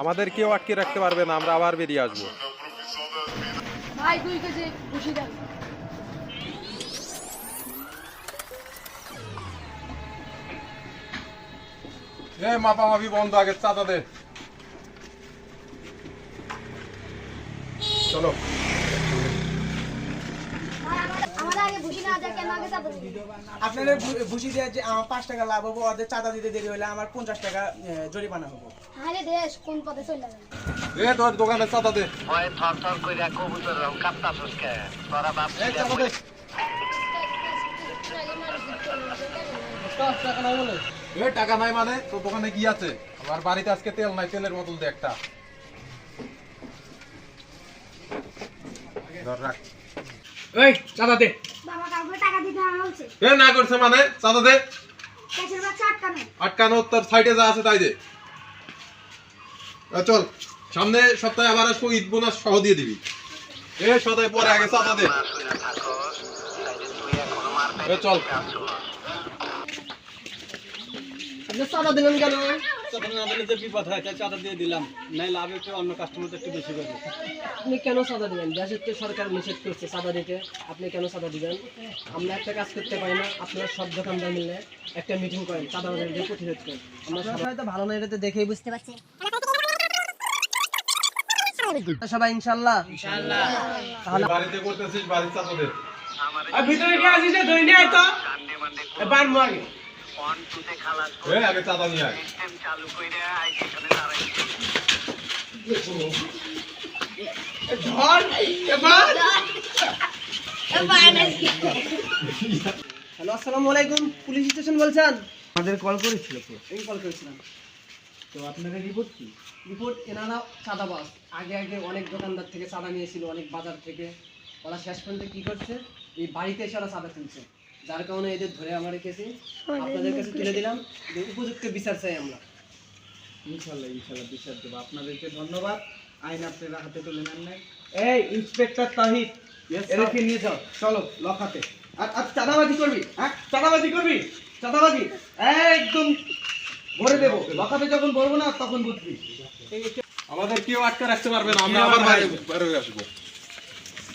আমাদের কেউ আটকে রাখতে পারবে না, আমরা আবার বেরিয়ে আসবো। ভাই 2 কেজি খুশি দেন। মাপামাপি বন্ধ, আগে চাঁদা দে। চলো আপনাদের ভুসি দিয়ে যে আমার 5 টাকা লাভ হবো, ওদের চাঁদা দিতে দেরি হলে আমার 50 টাকা জরিমানা হবো। আরে দেশ কোন পথে চলে গেল? তোর দোকানে চাঁদা দে। ভয় থর থর কইরা কবুতর রং কাঁপতাছস কে? তোরা বাপ চাঁদা দে। টাকা নাই মানে? তোর দোকানে কি আছে? আমার বাড়িতে আজকে তেল নাই, তেলের বোতল দে একটা। ধর রাখ। এই চাঁদা দে। বাবা কাউকে টাকা দিতে হচ্ছে। না করছে মানে চাঁদা দে। কেসের বাচ্চা আটকানো। আটকানো তোর সাইডে যা আছে তাই দে। চল, সামনে সপ্তাহে আবার আসবো, ঈদ বোনাস সহ দিয়ে দিবি। সদাই পরে আগে চাঁদা দে। চল। চাঁদা দিলেন কেন? চাঁদা না দিলে যে বিপদ হয়, তাই চাঁদা দিয়ে দিলাম। নাই লাভ একটু অন্য কাস্টমার একটু বেশি করবে। আপনি কেন চাঁদা দিবেন? দেশের তো সরকার নিষেধ করছে চাঁদা দিতে, আপনি কেন চাঁদা দিবেন? আমরা একটা কাজ করতে পারি না? আপনারা সব দোকানদার মিলে একটা মিটিং করেন, চাঁদা বাজারে প্রতিরোধ করেন। আমরা সবাই তো ভালো না, এটা তো দেখেই বুঝতে পারছি। সবাই ইনশাআল্লাহ তাহলে বাড়িতে করতেছিস, বাড়ির চাঁদা দে। আর ভিতরে কে আসিস? ধরে নিয়ে আয় তো। বান মারি। অন টুতে খালাস আগে চাঁদা নিয়ে আয়। সিস্টেম চালু কইরা আই এখানে দাঁড়াই। ধর এবার। হ্যালো, আসসালামু আলাইকুম, পুলিশ স্টেশন বলছেন? আমাদের কল করেছিল তো। এই কল করেছিলাম। তো আপনাদের রিপোর্ট কি? রিপোর্ট এনারা চাঁদাবাজ। আগে অনেক দোকানদার থেকে চাঁদা নিয়েছিল, অনেক বাজার থেকে। ওরা শেষ পর্যন্ত কি করছে, এই বাড়িতে এসে ওরা চাঁদা তুলছে, যার কারণে এদের ধরে আমরা রেখেছি, আপনাদের কাছে তুলে দিলাম। উপযুক্ত বিচার চাই আমরা। ইনশাল্লাহ বিচার দেবো। আপনাদেরকে ধন্যবাদ। আইন আপনারা হাতে তুলে নেন নাই। এই ইন্সপেক্টর তাহিদ, এদেরকে নিয়ে যাও, চলো লকাতে। আর চাঁদাবাজি করবি? হ্যাঁ, চাঁদাবাজি করবি? চাঁদাবাজি একদম ভরে দেবো। লকাতে যখন ভরবো না তখন বুঝবি। আমাদের কেউ আটকে রাখতে পারবে না, আমরা আবার বাইরে আসবো।